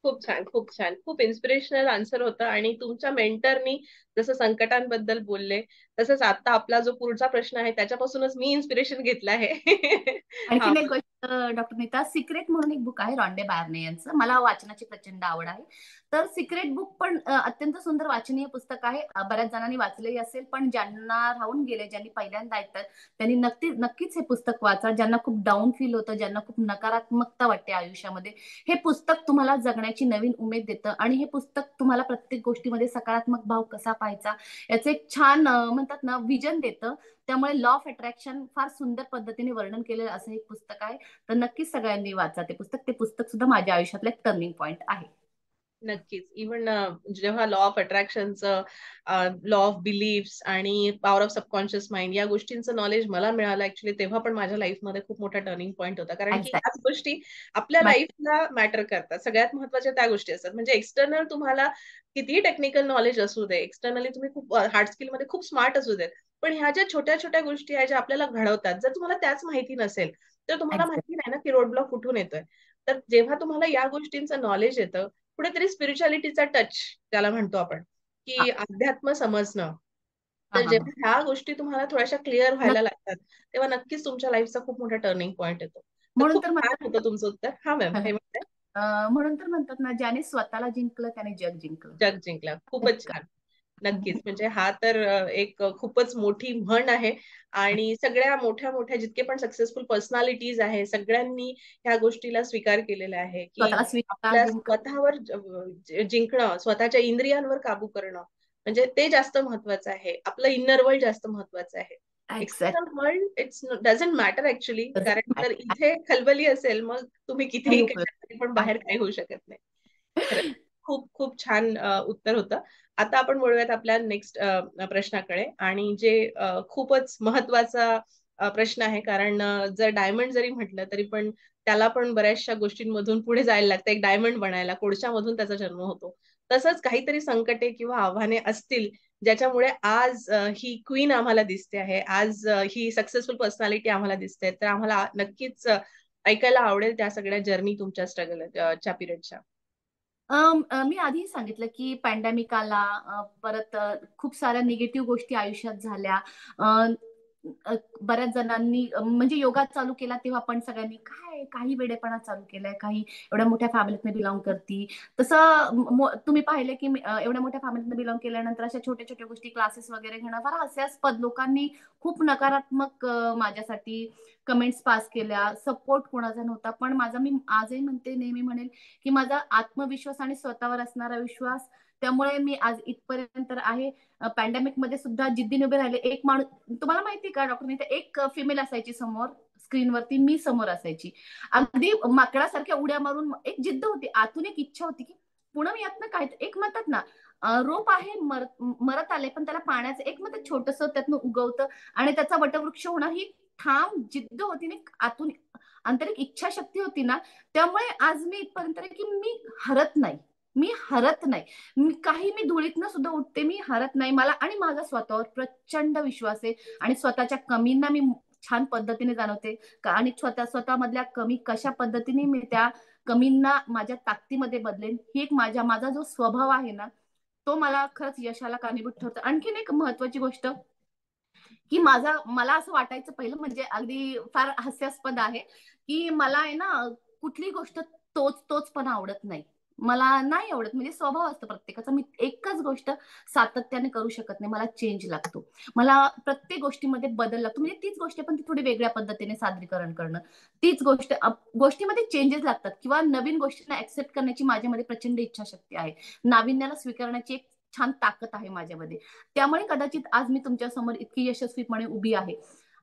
खूप छान, खूप छान. खूप इन्स्पिरेशनल आन्सर होतं आणि तुमच्या मेंटरनी जसं संकटांबद्दल बोलले, तसंच आता आपला जो पुढचा प्रश्न आहे त्याच्यापासूनच मी इन्स्पिरेशन घेतलं आहे. हां, आणखीन एक गोष्ट डॉक्टर नीता, सिक्रेट म्हणून एक बुक आहे रॉन्डे बार्ने यांचं. मला वाचनाची प्रचंड आवड आहे. तर सिक्रेट बुक पण अत्यंत सुंदर वाचनीय पुस्तक आहे. बऱ्याच जणांनी वाचलेही असेल, पण ज्यांना राहून गेले, ज्यांनी पहिल्यांदा ऐकतात, त्यांनी नक्कीच हे पुस्तक वाचा. ज्यांना खूप डाऊन फील होतं, ज्यांना खूप नकारात्मकता वाटते आयुष्यामध्ये, हे पुस्तक तुम्हाला जगण्याची नवीन उमेद देतं. आणि हे पुस्तक तुम्हाला प्रत्येक गोष्टीमध्ये सकारात्मक भाव कसा पाहायचा याचं एक छान म्हणतात ना विजन देतं. त्यामुळे लॉ ऑफ अट्रॅक्शन फार सुंदर पद्धतीने वर्णन केलेलं असं एक पुस्तक आहे. तर नक्कीच सगळ्यांनी वाचा ते पुस्तक. ते पुस्तक सुद्धा माझ्या आयुष्यातलं एक टर्निंग पॉइंट आहे. नक्कीच. इव्हन जेव्हा लॉ ऑफ अट्रॅक्शनचं, लॉ ऑफ बिलीफ्स आणि पॉवर ऑफ सबकॉन्शियस माइंड या गोष्टींचं नॉलेज मला मिळालं ऍक्च्युली, तेव्हा पण माझ्या लाईफमध्ये खूप मोठा टर्निंग पॉईंट होता. कारण की एक्झॅक्ट. ह्याच गोष्टी आपल्या लाईफला मॅटर करतात. सगळ्यात महत्त्वाच्या त्या गोष्टी असतात. म्हणजे एक्सटर्नल तुम्हाला कितीही टेक्निकल नॉलेज असू दे, एक्सटर्नली तुम्ही खूप हार्ड स्किलमध्ये खूप स्मार्ट असू देत, पण ह्या ज्या छोट्या छोट्या गोष्टी आहेत ज्या आपल्याला घडवतात, जर तुम्हाला त्याच माहिती नसेल तर तुम्हाला एक्झॅक्ट. माहिती नाही ना की रोड ब्लॉक कुठून येतोय. तर जेव्हा तुम्हाला या गोष्टींचं नॉलेज येतं, कुठेतरी स्पिरिच्युअलिटीचा टच त्याला म्हणतो आपण, हा की अध्यात्म समजणं. हा तर हा हा. जेव्हा ह्या गोष्टी तुम्हाला थोड्याशा क्लिअर व्हायला नक्की. लागतात, तेव्हा नक्कीच तुमच्या लाईफचा खूप मोठा टर्निंग पॉईंट येतो. तर म्हणून खूप तर छान म्हणतात होतं तुमचं उत्तर. हा मॅम, काय म्हणताय? म्हणून तर म्हणतात ना, ज्याने स्वतःला जिंकलं त्याने जग जिंकलं. जग जिंकला. खूपच छान. नक्कीच. म्हणजे हा तर एक खूपच मोठी म्हण आहे. आणि सगळ्या मोठ्या मोठ्या जितके पण सक्सेसफुल पर्सनॅलिटीज आहे, सगळ्यांनी ह्या गोष्टीला स्वीकार केलेला आहे, की स्वतःला स्वीकार आपल्या जिंकलं. स्वतःवर जिंकणं, स्वतःच्या इंद्रियांवर काबू करणं, म्हणजे ते जास्त महत्वाचं आहे. आपलं इनर वर्ल्ड जास्त महत्वाचं आहे. Exact. External world it's doesn't matter actually. कारण जर इथे खलबली असेल, मग तुम्ही काही कितीही उपयोग केलं पण काही. बाहेर काही होऊ शकत नाही. खरंच. खूप खूप छान उत्तर होतं. आता आपण वळूयात आपल्या नेक्स्ट प्रश्नाकडे. आणि जे खूपच महत्वाचा प्रश्न आहे. कारण जर डायमंड जरी म्हटलं तरी पण त्याला पण बऱ्याचशा गोष्टींमधून पुढे जायला लागतं. एक डायमंड बनायला कोळशामधून त्याचा जन्म होतो. तसंच काहीतरी संकटे किंवा आव्हाने असतील, ज्याच्यामुळे आज ही क्वीन आम्हाला दिसते आहे, आज ही सक्सेसफुल पर्सनॅलिटी आम्हाला दिसते, तर आम्हाला नक्कीच ऐकायला आवडेल त्या सगळ्या जर्नी तुमच्या स्ट्रगल च्या पिरियडच्या. मी आधीही सांगितलं की पॅन्डेमिक आला, परत खूप साऱ्या निगेटिव्ह गोष्टी आयुष्यात झाल्या. अ, बऱ्याच जणांनी म्हणजे योगा चालू केला तेव्हा पण सगळ्यांनी काय काही वेडेपणा चालू केलाय, काही एवढ्या मोठ्या फॅमिलीतनं बिलॉंग करती. तसं तुम्ही पाहिले की एवढ्या मोठ्या फॅमिलीतनं बिलॉंग केल्यानंतर अशा छोट्या छोट्या गोष्टी क्लासेस वगैरे घेणं फार हास्यास्पद. लोकांनी खूप नकारात्मक माझ्यासाठी कमेंट्स पास केल्या. सपोर्ट कोणाचा नव्हता. पण माझा, मी आजही म्हणते, नेहमी म्हणेल की माझा आत्मविश्वास आणि स्वतःवर असणारा विश्वास, त्यामुळे मी आज इथपर्यंत आहे. पॅन्डेमिक मध्ये सुद्धा जिद्दीने उभे राहिले. एक माणूस, तुम्हाला माहिती का डॉक्टर, एक फिमेल असायची समोर स्क्रीनवरती, मी समोर असायची. अगदी माकडासारख्या उड्या मारून एक जिद्द होती, आतून एक इच्छा होती की पुन्हा यातनं काय, एक म्हणतात ना रोप आहे मरत आले, पण त्याला पाण्याचं एक म्हणतात छोटस त्यातनं उगवतं आणि त्याचा वटवृक्ष होणार, ही ठाम जिद्द होती ना आतून, आंतरिक इच्छाशक्ती होती ना. त्यामुळे आज मी इथपर्यंत आहे की मी हरत नाही. मी हरत नाही. मी धुळीतनं सुद्धा उठते, मी हरत नाही. मला आणि माझा स्वतःवर प्रचंड विश्वास आहे. आणि स्वतःच्या कमींना मी छान पद्धतीने जाणवते. आणि स्वतःमधल्या कमी कशा पद्धतीने मी त्या कमींना माझ्या ताकदीमध्ये बदलेन, ही एक माझा जो स्वभाव आहे ना, तो मला खरंच यशाला कारणीभूत ठरतो. आणखीन एक महत्वाची गोष्ट की मला असं वाटायचं पहिलं, म्हणजे अगदी फार हास्यास्पद आहे, की मला आहे ना कुठली गोष्ट तोच पण आवडत नाही. मला नाही आवडत, म्हणजे स्वभाव असतो प्रत्येकाचा. मी एकच गोष्ट सातत्याने करू शकत नाही. मला चेंज लागतो. मला प्रत्येक गोष्टीमध्ये बदल लागतो. म्हणजे तीच गोष्ट पण ती थोडी वेगळ्या पद्धतीने सादरीकरण करणं. तीच गोष्टीमध्ये चेंजेस लागतात किंवा नवीन गोष्टींना ऍक्सेप्ट करण्याची माझ्यामध्ये प्रचंड इच्छाशक्ती आहे. नाविन्याला स्वीकारण्याची एक छान ताकद आहे माझ्यामध्ये. त्यामुळे कदाचित आज मी तुमच्या समोर इतकी यशस्वीपणे उभी आहे.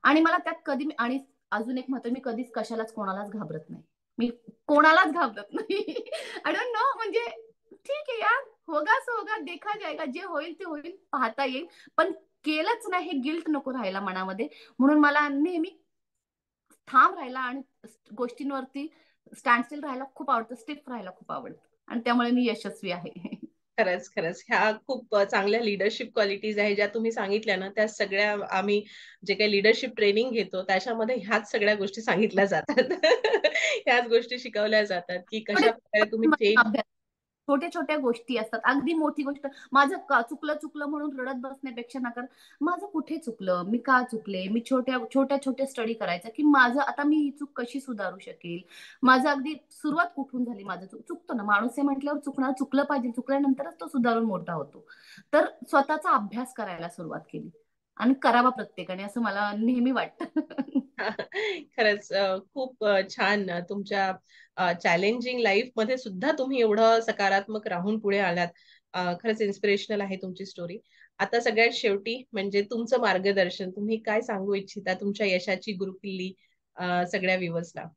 आणि मला त्यात कधी आणि अजून एक महत्व, मी कधीच कशालाच कोणालाच घाबरत नाही. मी कोणालाच घाबरत नाही. आय डोंट नो, म्हणजे ठीक आहे यार, होगा सो होगा, देखा जाएगा, जे होईल ते होईल, पाहता येईल. पण केलंच नाही हे गिल्ट नको राहायला मनामध्ये. म्हणून मला नेहमी ठाम राहायला आणि गोष्टींवरती स्टँड स्टिल राहायला खूप आवडतं, स्टिफ राहायला खूप आवडतं. आणि त्यामुळे मी यशस्वी आहे. खरंच, खरंच. ह्या खूप चांगल्या लीडरशिप क्वालिटीज आहेत ज्या तुम्ही सांगितल्या ना, त्या सगळ्या आम्ही जे काही लीडरशिप ट्रेनिंग घेतो त्याच्यामध्ये ह्याच सगळ्या गोष्टी सांगितल्या जातात. ह्याच गोष्टी शिकवल्या जातात, की पुढे कशा प्रकारे तुम्ही चेंज. अभ्यास छोट्या छोट्या गोष्टी असतात. अगदी मोठी गोष्ट, माझं चुकलं चुकलं म्हणून रडत बसण्यापेक्षा नका, माझं कुठे चुकलं, मी का चुकले, मी छोट्या छोट्या छोट्या स्टडी करायचा की माझं आता मी ही चूक कशी सुधारू शकेल, माझं अगदी सुरुवात कुठून झाली, माझं चुकतो ना, माणूस आहे म्हटल्यावर चुकणार, चुकलं पाहिजे, चुकल्यानंतरच तो सुधारून मोठा होतो. तर स्वतःचा अभ्यास करायला सुरुवात केली आणि करावा प्रत्येकाने, असं मला नेहमी वाटतं. खरंच खूप छान. तुमच्या चॅलेंजिंग लाईफ मध्ये सुद्धा तुम्ही एवढं सकारात्मक राहून पुढे आलात. खरंच इन्स्पिरेशनल आहे तुमची स्टोरी. आता सगळ्यात शेवटी म्हणजे तुमचं मार्गदर्शन, तुम्ही काय सांगू इच्छिता तुमच्या यशाची गुरुकिल्ली सगळ्या व्ह्यूअर्सला?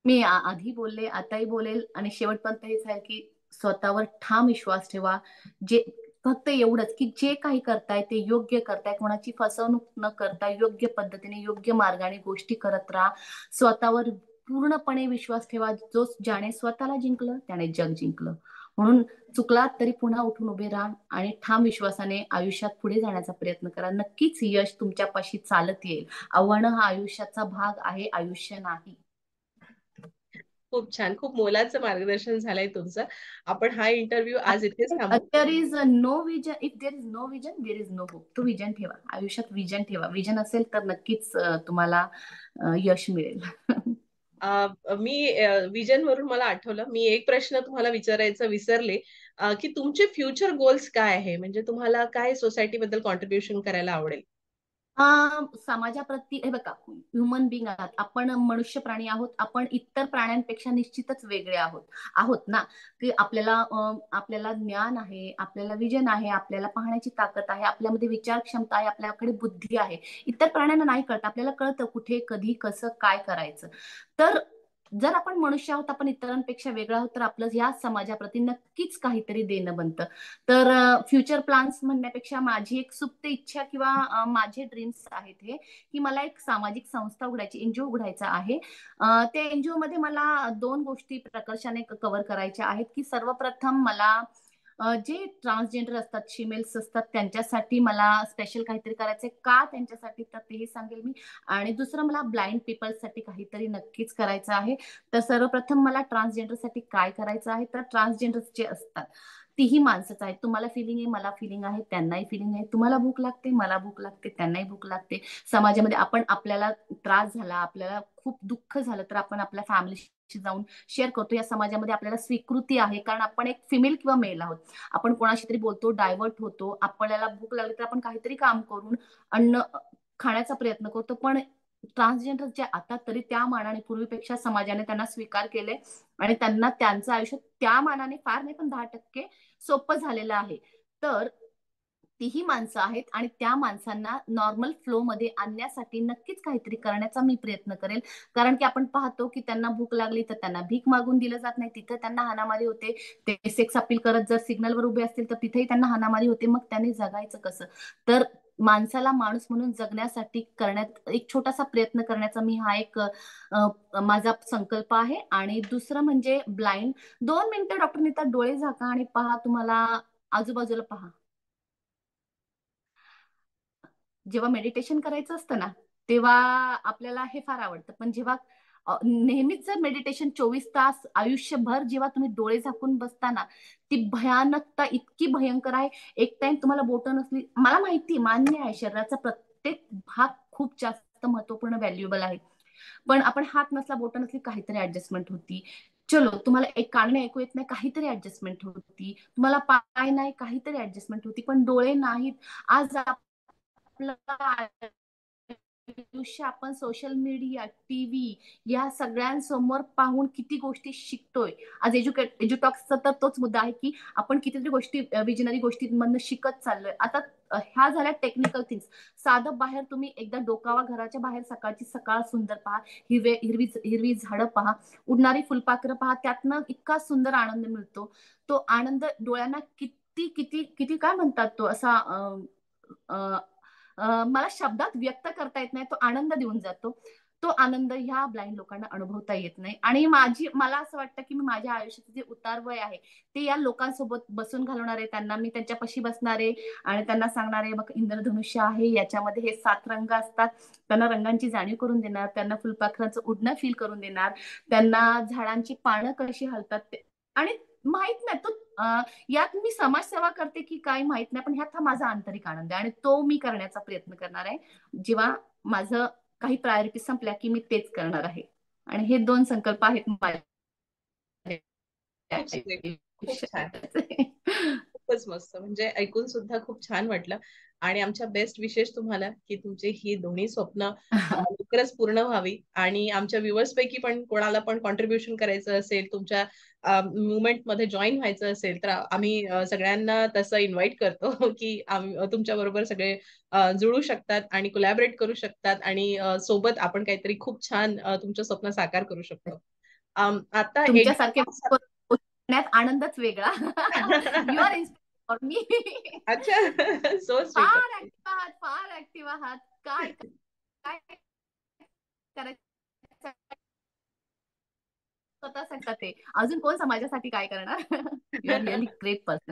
मी आधी बोलले, आताही बोलेल आणि शेवटपर्यंत हेच आहे की स्वतःवर ठाम विश्वास ठेवा. जे फक्त एवढंच की जे काही करताय ते योग्य करताय, कोणाची फसवणूक न करता योग्य पद्धतीने योग्य मार्गाने गोष्टी करत राहा. स्वतःवर पूर्णपणे विश्वास ठेवा. जो ज्याने स्वतःला जिंकलं त्याने जग जिंकलं. म्हणून चुकलात तरी पुन्हा उठून उभे राहा आणि ठाम विश्वासाने आयुष्यात पुढे जाण्याचा प्रयत्न करा. नक्कीच यश तुमच्यापाशी चालत येईल. आव्हानं हा आयुष्याचा भाग आहे, आयुष्य नाही. खूप छान, खूप मोलाचं मार्गदर्शन झालंय तुमचं. आपण हा इंटरव्ह्यू आज इथेच थांबू. There is no vision, if there is no vision there is no hope. तो विजन ठेवा, आयुष्यात विजन ठेवा. विजन असेल तर नक्कीच तुम्हाला यश मिळेल. मी विजन वरून मला आठवलं, मी एक प्रश्न तुम्हाला विचारायचं विसरले, की तुमचे फ्युचर गोल्स काय आहे? म्हणजे तुम्हाला काय सोसायटी बद्दल कॉन्ट्रीब्युशन करायला आवडेल? समाजाप्रती हे बघा, ह्युमन बिंग आहात आपण, मनुष्य प्राणी आहोत आपण, इतर प्राण्यांपेक्षा निश्चितच वेगळे आहोत आहोत ना. की आपल्याला ज्ञान आहे, आपल्याला विजन आहे, आपल्याला पाहण्याची ताकद आहे, आपल्यामध्ये विचार क्षमता आहे, आपल्याकडे बुद्धी आहे. इतर प्राण्यांना नाही कळत, आपल्याला कळतं कुठे कधी कसं काय करायचं. तर जर आपण मनुष्य आहोत, आपण इतरांपेक्षा वेगळा आहोत, तर आपलं या समाजाप्रती नक्कीच काहीतरी देणं बनतं. तर फ्युचर प्लॅन्स म्हणण्यापेक्षा माझी एक सुप्त इच्छा किंवा माझे ड्रीम्स आहेत हे, की मला एक सामाजिक संस्था उघडायची, एनजीओ उघडायचा आहे. त्या एनजीओ मध्ये मला दोन गोष्टी प्रकर्षाने कव्हर करायच्या आहेत. की सर्वप्रथम मला जे ट्रान्सजेंडर असतात, फिमेल्स असतात, त्यांच्यासाठी मला स्पेशल काहीतरी करायचंय. का त्यांच्यासाठी, तर तेही सांगेल मी. आणि दुसरं, मला ब्लाइंड पीपल्ससाठी काहीतरी नक्कीच करायचं आहे. तर सर्वप्रथम मला ट्रान्सजेंडरसाठी काय करायचं आहे, तर ट्रान्सजेंडर जे असतात तीही माणसंच आहेत. तुम्हाला फिलिंग आहे, मला फिलिंग आहे, त्यांनाही फिलिंग आहे. तुम्हाला भूक लागते, मला भूक लागते, त्यांनाही भूक लागते. समाजामध्ये आपण, आपल्याला त्रास झाला, आपल्याला खूप दुःख झालं, तर आपण आपल्या फॅमिलीशी जाऊन शेअर करतो. या समाजामध्ये आपल्याला स्वीकृती आहे, कारण आपण एक फिमेल किंवा मेल आहोत. आपण कोणाशी तरी बोलतो, डायव्हर्ट होतो. आपल्याला भूक लागली तर आपण काहीतरी काम करून अन्न खाण्याचा प्रयत्न करतो. पण ट्रान्सजेंडर जे आता तरी त्या मानाने पूर्वीपेक्षा समाजाने त्यांना स्वीकार केले आणि त्यांना त्यांचं आयुष्य त्या मानाने फार नाही पण 10% सोपं झालेलं आहे. तर तीही माणसं आहेत आणि त्या माणसांना नॉर्मल फ्लो मध्ये आणण्यासाठी नक्कीच काहीतरी करण्याचा मी प्रयत्न करेल. कारण की आपण पाहतो की त्यांना भूक लागली तर त्यांना भीक मागून दिलं जात नाही, तिथे त्यांना हाणामारी होते. ते सेक्स अपील करत जर सिग्नलवर उभे असतील तर तिथेही त्यांना हाणामारी होते. मग त्याने जगायचं कसं? तर माणसाला माणूस म्हणून जगण्यासाठी करण्यात एक छोटासा प्रयत्न करण्याचा मी हा एक माझा संकल्प आहे. आणि दुसरं म्हणजे ब्लाइंड. 2 मिनिटं डॉक्टर नीता डोळे झाका आणि पहा, तुम्हाला आजूबाजूला पहा. जेव्हा मेडिटेशन करायचं असतं ना, तेव्हा आपल्याला हे फार आवडतं. पण जेव्हा नेहमीच जर मेडिटेशन 24 तास आयुष्यभर जेव्हा तुम्ही डोळे झाकून बसता ना, ती भयानकता इतकी भयंकर आहे. एक टाइम तुम्हाला बोटं नसली, मला माहिती, मान्य आहे, शरीराचा प्रत्येक भाग खूप जास्त महत्वपूर्ण, व्हॅल्युएबल आहे. पण आपण हात नसला, बोटं नसली, काहीतरी ऍडजस्टमेंट होती. चलो, तुम्हाला एक कान ऐकू येत नाही, काहीतरी ऍडजस्टमेंट होती. तुम्हाला पाय नाही, काहीतरी ऍडजस्टमेंट होती. पण डोळे नाहीत. आज आपलं आयुष्य आपण सोशल मीडिया, टीव्ही या सगळ्यांसमोर पाहून किती गोष्टी शिकतोय. आज एज्युटॉक्सचा तर तोच मुद्दा आहे की आपण कितीतरी गोष्टी, विजनरी गोष्टींमधनं शिकत चाललोय. आता ह्या झाल्या टेक्निकल थिंग्स. साधं बाहेर तुम्ही एकदा डोकावा, घराच्या बाहेर सकाळची सकाळ सुंदर पहा, हिरवी हिरवी झाडं पहा, उडणारी फुलपाखरं पहा, त्यातनं इतका सुंदर आनंद मिळतो. तो आनंद डोळ्यांना किती किती किती काय म्हणतात, तो असा मला शब्दात व्यक्त करता येत नाही, तो आनंद देऊन जातो. तो आनंद ह्या ब्लाइंड लोकांना अनुभवता येत नाही. आणि मला असं वाटतं की मी माझ्या आयुष्याचं जे उतार वय आहे ते या लोकांसोबत बसून घालवणार आहे. त्यांना मी त्यांच्यापाशी बसणार आहे आणि त्यांना सांगणार आहे, बघ इंद्रधनुष्य आहे, याच्यामध्ये हे 7 रंग असतात. त्यांना रंगांची जाणीव करून देणार, त्यांना फुलपाखरांचं उडणं फील करून देणार, त्यांना झाडांची पानं कशी हलतात ते. आणि माहित नाही, तो यात मी समाजसेवा करते की काय माहित नाही, पण ह्यात हा माझा आंतरिक आनंद आहे आणि तो मी करण्याचा प्रयत्न करणार आहे. जेव्हा माझं काही प्रायोरिटी संपल्या की मी तेच करणार आहे. आणि हे 2 संकल्प आहेत माझ्या खूप स्वीट, खूप छान, आयुष्याचे. खूपच मस्त. म्हणजे ऐकून सुद्धा खूप छान वाटलं. आणि आमच्या बेस्ट विशेष तुम्हाला की तुमची ही दोन्ही स्वप्न लवकरच पूर्ण व्हावी. आणि आमच्या व्ह्युअर्स पैकी पण कोणाला पण कॉन्ट्रीब्युशन करायचं असेल, तुमच्या मुवमेंट मध्ये जॉईन व्हायचं असेल, तर आम्ही सगळ्यांना तसं इन्व्हाइट करतो की तुमच्या बरोबर सगळे जुळू शकतात आणि कोलॅबरेट करू शकतात आणि सोबत आपण काहीतरी खूप छान तुमचं स्वप्न साकार करू शकतो. आता तुमच्यासारखे आनंदच वेगळा. You are inspire for me. अच्छा. So sweet. फार ऍक्टिव्ह आहात, फार ऍक्टिव्ह आहात. काय काय करायचं स्वतःसाठी ते, अजून कोण समाजासाठी काय करणार. You are really great person.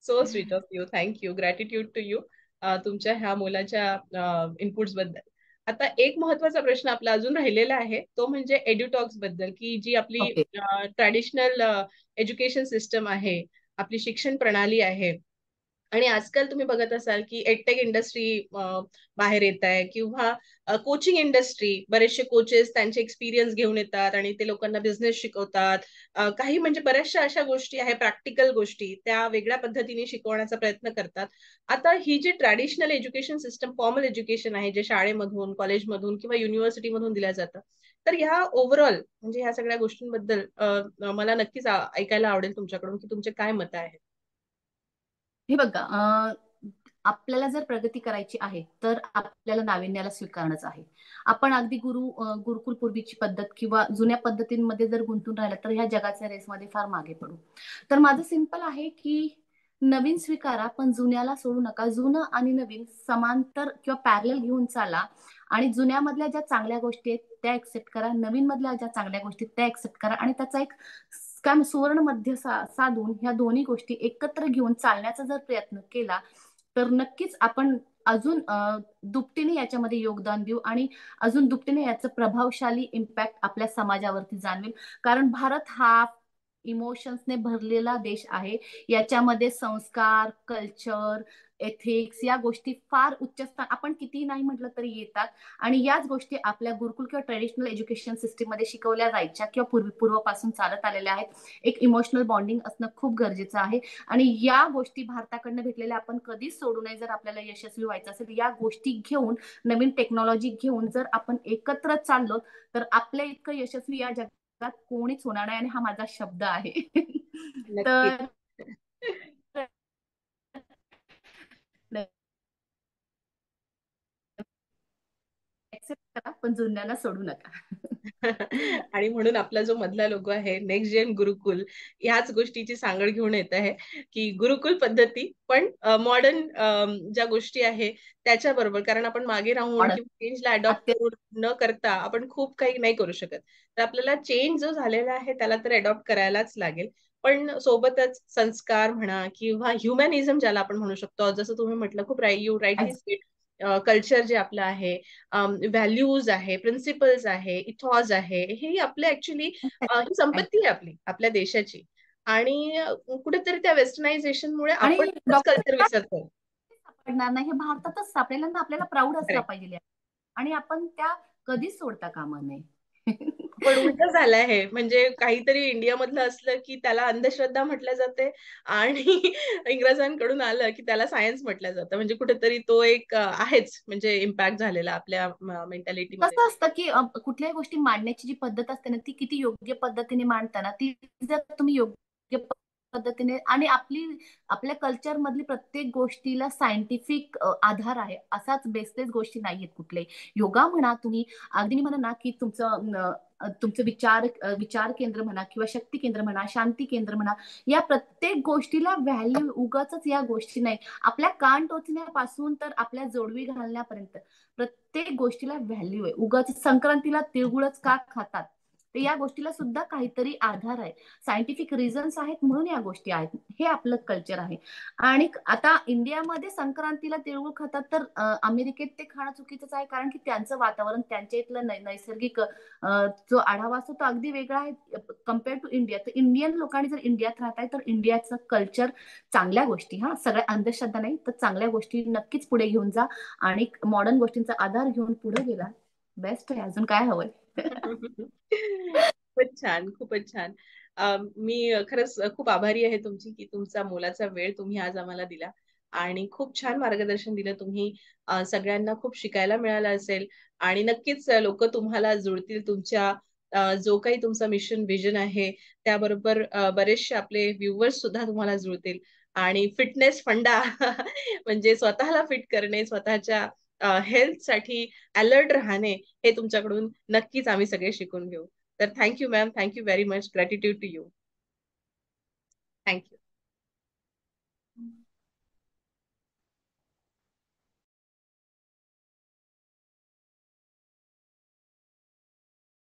So sweet of you. Thank you. Gratitude to you तुमच्या ह्या मुलाच्या इनपुट्स बद्दल. आता एक महत्वाचा प्रश्न आपला अजून राहिलेला आहे, तो म्हणजे एड्युटॉक्स बद्दल, की जी आपली ओके. ट्रॅडिशनल एज्युकेशन सिस्टम आहे, आपली शिक्षण प्रणाली आहे. आणि आजकाल तुम्ही बघत असाल की एडटेक इंडस्ट्री बाहेर येत आहे, किंवा कोचिंग इंडस्ट्री, बरेचसे कोचेस त्यांचे एक्सपिरियन्स घेऊन येतात आणि ते लोकांना बिझनेस शिकवतात. काही म्हणजे बऱ्याचशा अशा गोष्टी आहे, प्रॅक्टिकल गोष्टी, त्या वेगळ्या पद्धतीने शिकवण्याचा प्रयत्न करतात. आता ही जी traditional education system, formal education आहे, जे शाळेमधून, कॉलेजमधून किंवा युनिव्हर्सिटीमधून दिल्या जातं, तर ह्या ओव्हरऑल म्हणजे ह्या सगळ्या गोष्टींबद्दल मला नक्कीच ऐकायला आवडेल तुमच्याकडून की तुमचे काय मत आहे. हे बघा, आपल्याला जर प्रगती करायची आहे तर आपल्याला नाविन्याला स्वीकारणंच आहे. आपण अगदी गुरुकुल पूर्वीची पद्धत किंवा जुन्या पद्धतींमध्ये जर गुंतून राहिलं तर ह्या जगाच्या रेसमध्ये फार मागे पडू. तर माझं सिंपल आहे की नवीन स्वीकारा, पण जुन्याला सोडू नका. जुनं आणि नवीन समांतर किंवा पॅरलल घेऊन चाला आणि जुन्यामधल्या ज्या चांगल्या गोष्टी आहेत त्या एक्सेप्ट करा, नवीन मधल्या ज्या चांगल्या गोष्टी त्या एक्सेप्ट करा आणि त्याचा एक काय सुवर्ण मध्य साधून ह्या दोन्ही गोष्टी एकत्र घेऊन चालण्याचा जर प्रयत्न केला तर नक्कीच आपण अजून दुपटीने याच्यामध्ये योगदान देऊ आणि अजून दुपटीने याचं प्रभावशाली इम्पॅक्ट आपल्या समाजावरती जाणवेल. कारण भारत हा इमोशन्सने भरलेला देश आहे. याच्यामध्ये संस्कार, कल्चर, एथिक्स या गोष्टी फार उच्च स्थान आपण कितीही नाही म्हटलं तरी येतात. आणि याच गोष्टी आपल्या गुरुकुल किंवा ट्रेडिशनल एज्युकेशन सिस्टीम मध्ये शिकवल्या जायच्या किंवा पूर्वपासून चालत आलेल्या आहेत. एक इमोशनल बॉन्डिंग असणं खूप गरजेचं आहे आणि या गोष्टी भारताकडनं भेटलेल्या आपण कधीच सोडू नये. जर आपल्याला यशस्वी व्हायचं असेल, या गोष्टी घेऊन, नवीन टेक्नॉलॉजी घेऊन जर आपण एकत्र चाललो तर आपल्या इतकं यशस्वी या जगात कोणीच होणार नाही आणि हा माझा शब्द आहे. नक्कीच. तर एक्सेप्ट करा, पण जुन्याला सोडू नका. आणि म्हणून आपला जो मधला लोगो आहे, नेक्स्ट जेन गुरुकुल, ह्याच गोष्टीची सांगड घेऊन येत आहे की गुरुकुल पद्धती पण मॉडर्न ज्या गोष्टी आहे त्याच्या बरोबर, कारण आपण मागे राहून ऑर्डर किंवा चेंजला अडॉप्ट अत्यंत. करून न करता आपण खूप काही नाही करू शकत. तर आपल्याला चेंज जो झालेला आहे त्याला तर अडॉप्ट करायलाच लागेल. पण सोबतच संस्कार म्हणा किंवा ह्युमॅनिझम ज्याला आपण म्हणू शकतो, जसं तुम्ही म्हटलं, खूप यू राईटली सेड, कल्चर जे आपलं आहे, व्हॅल्यूज आहे, प्रिन्सिपल्स आहे, इथॉज आहे, हे आपले ऍक्च्युली ही संपत्ती आहे आपली, आपल्या देशाची. आणि कुठेतरी त्या वेस्टर्नायझेशनमुळे आणि आपणच कल्चर डॉक्टर विसरतो. सापडणार नाही, हे भारतातच सापडेल ना. आपल्याला प्राऊड असला Correct. पाहिजे आणि आपण त्या कधीच सोडता कामा नये. पण उलट झालं आहे, म्हणजे काहीतरी इंडियामधलं असलं की त्याला अंधश्रद्धा म्हटलं जाते आणि इंग्रजांकडून आलं की त्याला सायन्स म्हटलं जातं. म्हणजे कुठेतरी तो एक आहेच, म्हणजे इम्पॅक्ट झालेला आपल्या मेंटॅलिटीमध्ये. कसं असतं की कुठल्याही गोष्टी मांडण्याची जी पद्धत असते ना ती किती योग्य पद्धतीने मांडताना ती जर तुम्ही योग्य पद्धतीने आणि आपल्या कल्चर मधली प्रत्येक गोष्टीला सायंटिफिक आधार आहे, असाच बेसलेस गोष्टी नाहीयेत कुठले. योगा म्हणा तुम्ही, अगदी म्हणा ना की तुमचं विचार केंद्र म्हणा किंवा शक्ती केंद्र म्हणा, शांती केंद्र म्हणा, या प्रत्येक गोष्टीला व्हॅल्यू उगाचच या गोष्टी नाही. आपल्या कान टोचण्यापासून तर आपल्या जोडवी घालण्यापर्यंत प्रत्येक गोष्टीला व्हॅल्यू आहे. उगाच संक्रांतीला तिळगुळच का खातात तर या गोष्टीला सुद्धा काहीतरी आधार आहे, सायंटिफिक रिझन्स आहेत म्हणून या गोष्टी आहेत. हे आपलं कल्चर आहे. आणि आता इंडियामध्ये संक्रांतीला तिळगुळ खातात, तर अमेरिकेत ते खाणं चुकीचंच आहे, कारण की त्यांचं वातावरण, त्यांच्या इथलं नैसर्गिक जो आढावा असतो तो अगदी वेगळा आहे कम्पेअर टू इंडिया. तर इंडियन लोकांनी जर इंडियात राहत आहे तर इंडियाचं कल्चर, चांगल्या गोष्टी, हा सगळ्या अंधश्रद्धा नाही तर चांगल्या गोष्टी नक्कीच पुढे घेऊन जा आणि मॉडर्न गोष्टींचा आधार घेऊन पुढे गेला, बेस्ट आहे. अजून काय हवंय? खूपच छान, खूपच छान. मी खरंच खूप आभारी आहे तुमची, की तुमचा मोलाचा वेळ तुम्ही आज आम्हाला दिला आणि खूप छान मार्गदर्शन दिलं तुम्ही. सगळ्यांना खूप शिकायला मिळालं असेल आणि नक्कीच लोक तुम्हाला जुळतील. तुमच्या जो काही तुमचा मिशन विजन आहे त्याबरोबर बरेचसे आपले व्ह्युअर्स सुद्धा तुम्हाला जुळतील आणि फिटनेस फंडा म्हणजे स्वतःला फिट करणे, स्वतःच्या हेल्थसाठी अलर्ट राहणे, हे तुमच्याकडून नक्कीच आम्ही सगळे शिकून घेऊ. तर thank you ma'am, thank you very much. Gratitude to you. Thank you.